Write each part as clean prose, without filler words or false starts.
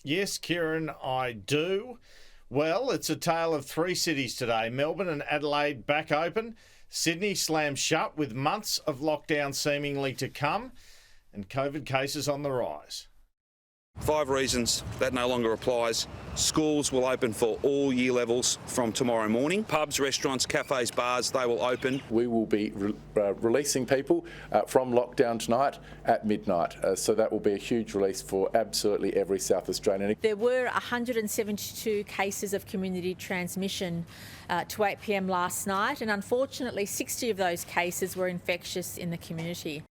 Yes, Kieran, I do. Well, it's a tale of three cities today. Melbourne and Adelaide back open. Sydney slammed shut with months of lockdown seemingly to come, and COVID cases on the rise. 5 reasons that no longer applies. Schools will open for all year levels from tomorrow morning. Pubs, restaurants, cafes, bars, they will open. We will be releasing people from lockdown tonight at midnight. So that will be a huge release for absolutely every South Australian. There were 172 cases of community transmission to 8 p.m. last night, and unfortunately 60 of those cases were infectious in the community.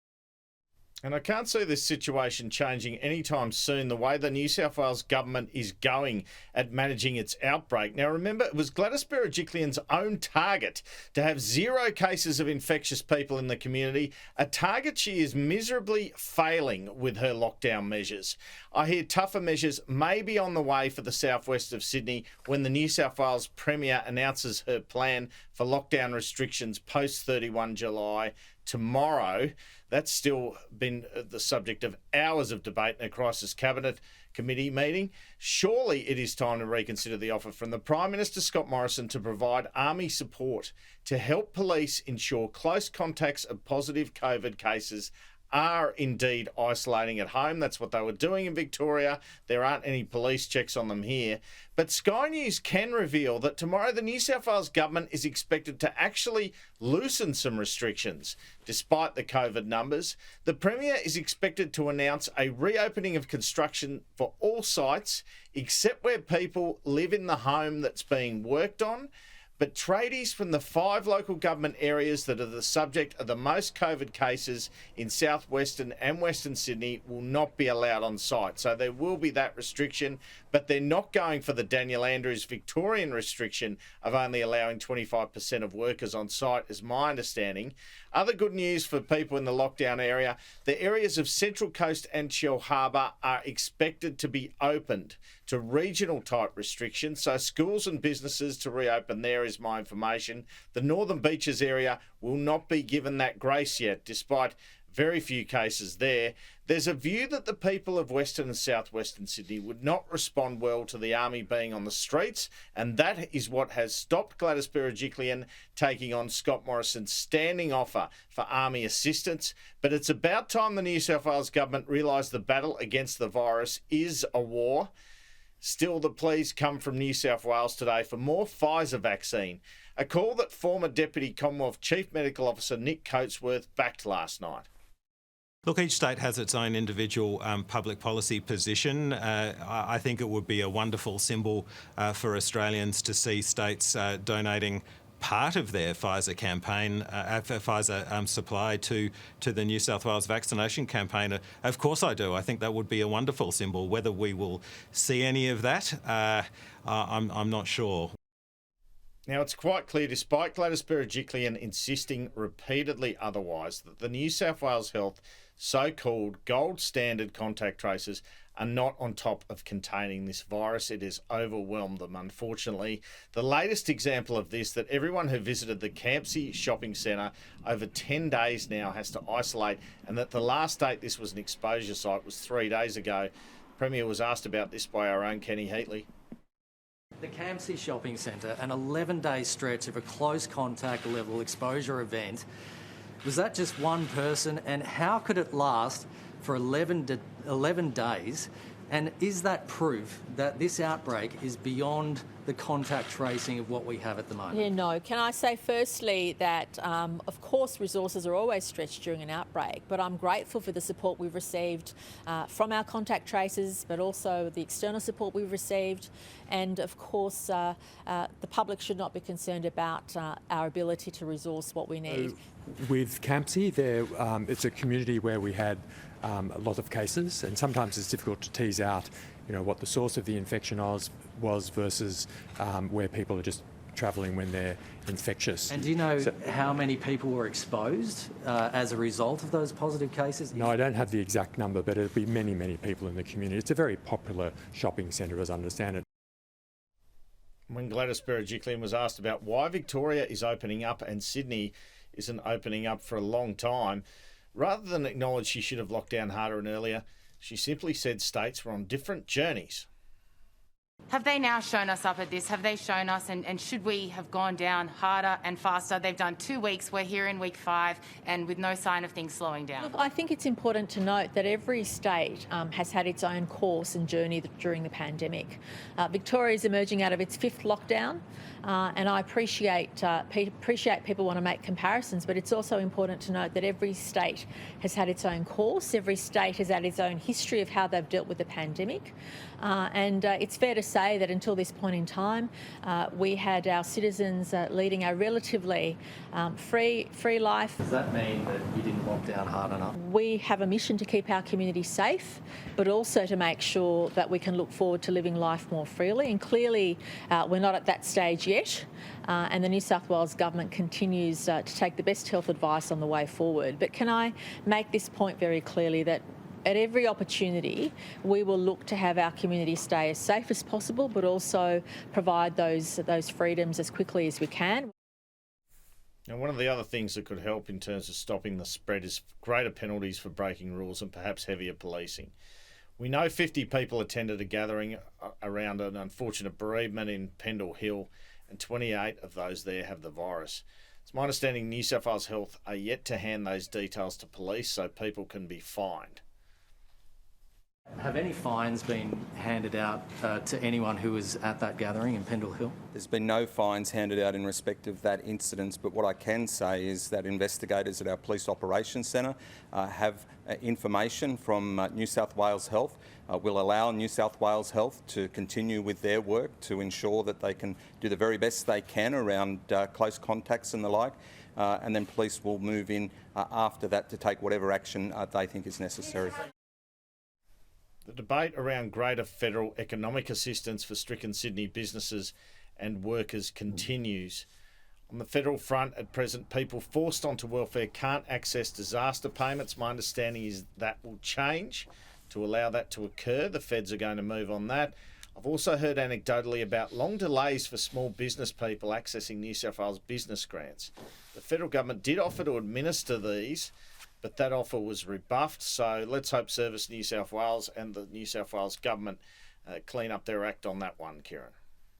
And I can't see this situation changing anytime soon, the way the New South Wales government is going at managing its outbreak. Now, remember, it was Gladys Berejiklian's own target to have 0 cases of infectious people in the community, a target she is miserably failing with her lockdown measures. I hear tougher measures may be on the way for the southwest of Sydney when the New South Wales Premier announces her plan for lockdown restrictions post 31 July tomorrow. That's still been the subject of hours of debate in a crisis cabinet committee meeting. Surely it is time to reconsider the offer from the Prime Minister Scott Morrison to provide army support to help police ensure close contacts of positive COVID cases are indeed isolating at home. That's what they were doing in Victoria. There aren't any police checks on them here. But Sky News can reveal that tomorrow the New South Wales government is expected to actually loosen some restrictions. Despite the COVID numbers, the Premier is expected to announce a reopening of construction for all sites except where people live in the home that's being worked on. But tradies from the 5 local government areas that are the subject of the most COVID cases in southwestern and western Sydney will not be allowed on site. So there will be that restriction, but they're not going for the Daniel Andrews Victorian restriction of only allowing 25% of workers on site, is my understanding. Other good news for people in the lockdown area, the areas of Central Coast and Shellharbour are expected to be opened to regional type restrictions. So schools and businesses to reopen there is my information. The Northern Beaches area will not be given that grace yet, despite very few cases there. There's a view that the people of Western and Southwestern Sydney would not respond well to the army being on the streets, and that is what has stopped Gladys Berejiklian taking on Scott Morrison's standing offer for army assistance. But it's about time the New South Wales government realised the battle against the virus is a war. Still, the pleas come from New South Wales today for more Pfizer vaccine, a call that former Deputy Commonwealth Chief Medical Officer Nick Coatsworth backed last night. Look, each state has its own individual public policy position. I think it would be a wonderful symbol for Australians to see states donating part of their Pfizer campaign, Pfizer supply to the New South Wales vaccination campaign. Of course I do. I think that would be a wonderful symbol. Whether we will see any of that, I'm not sure. Now, it's quite clear, despite Gladys Berejiklian insisting repeatedly otherwise, that the New South Wales Health so-called gold standard contact tracers are not on top of containing this virus. It has overwhelmed them, unfortunately. The latest example of this, that everyone who visited the Campsie shopping centre over 10 days now has to isolate, and that the last date this was an exposure site was 3 days ago. Premier was asked about this by our own Kenny Heatley. The Campsie Shopping Centre, an 11-day stretch of a close contact level exposure event. Was that just one person, and how could it last for 11 days? And is that proof that this outbreak is beyond the contact tracing of what we have at the moment? Yeah, no. Can I say firstly that, of course, resources are always stretched during an outbreak, but I'm grateful for the support we've received from our contact tracers, but also the external support we've received. And, of course, the public should not be concerned about our ability to resource what we need. With Campsie, it's a community where we had a lot of cases, and sometimes it's difficult to tease out, what the source of the infection was versus where people are just travelling when they're infectious. And do you know how many people were exposed as a result of those positive cases? No, I don't have the exact number, but it'll be many, many people in the community. It's a very popular shopping centre, as I understand it. When Gladys Berejiklian was asked about why Victoria is opening up and Sydney isn't opening up for a long time, rather than acknowledge she should have locked down harder and earlier, she simply said states were on different journeys. Have they now shown us up at this? Have they shown us, and should we have gone down harder and faster? They've done 2 weeks, we're here in week 5, and with no sign of things slowing down. Look, I think it's important to note that every state has had its own course and journey during the pandemic. Victoria is emerging out of its 5th lockdown, and I appreciate people want to make comparisons, but it's also important to note that every state has had its own course. Every state has had its own history of how they've dealt with the pandemic. And it's fair to say that until this point in time, we had our citizens leading a relatively free life. Does that mean that you didn't lock down hard enough? We have a mission to keep our community safe, but also to make sure that we can look forward to living life more freely. And clearly, we're not at that stage yet. And the New South Wales Government continues to take the best health advice on the way forward. But can I make this point very clearly that at every opportunity, we will look to have our community stay as safe as possible, but also provide those freedoms as quickly as we can. Now, one of the other things that could help in terms of stopping the spread is greater penalties for breaking rules and perhaps heavier policing. We know 50 people attended a gathering around an unfortunate bereavement in Pendle Hill, and 28 of those there have the virus. It's my understanding New South Wales Health are yet to hand those details to police so people can be fined. Have any fines been handed out to anyone who was at that gathering in Pendle Hill? There's been no fines handed out in respect of that incident, but what I can say is that investigators at our Police Operations Centre have information from New South Wales Health. Will allow New South Wales Health to continue with their work to ensure that they can do the very best they can around close contacts and the like, and then police will move in after that to take whatever action they think is necessary. The debate around greater federal economic assistance for stricken Sydney businesses and workers continues. On the federal front, at present, people forced onto welfare can't access disaster payments. My understanding is that will change to allow that to occur. The feds are going to move on that. I've also heard anecdotally about long delays for small business people accessing New South Wales business grants. The federal government did offer to administer these, but that offer was rebuffed. So let's hope Service New South Wales and the New South Wales government clean up their act on that one, Kieran.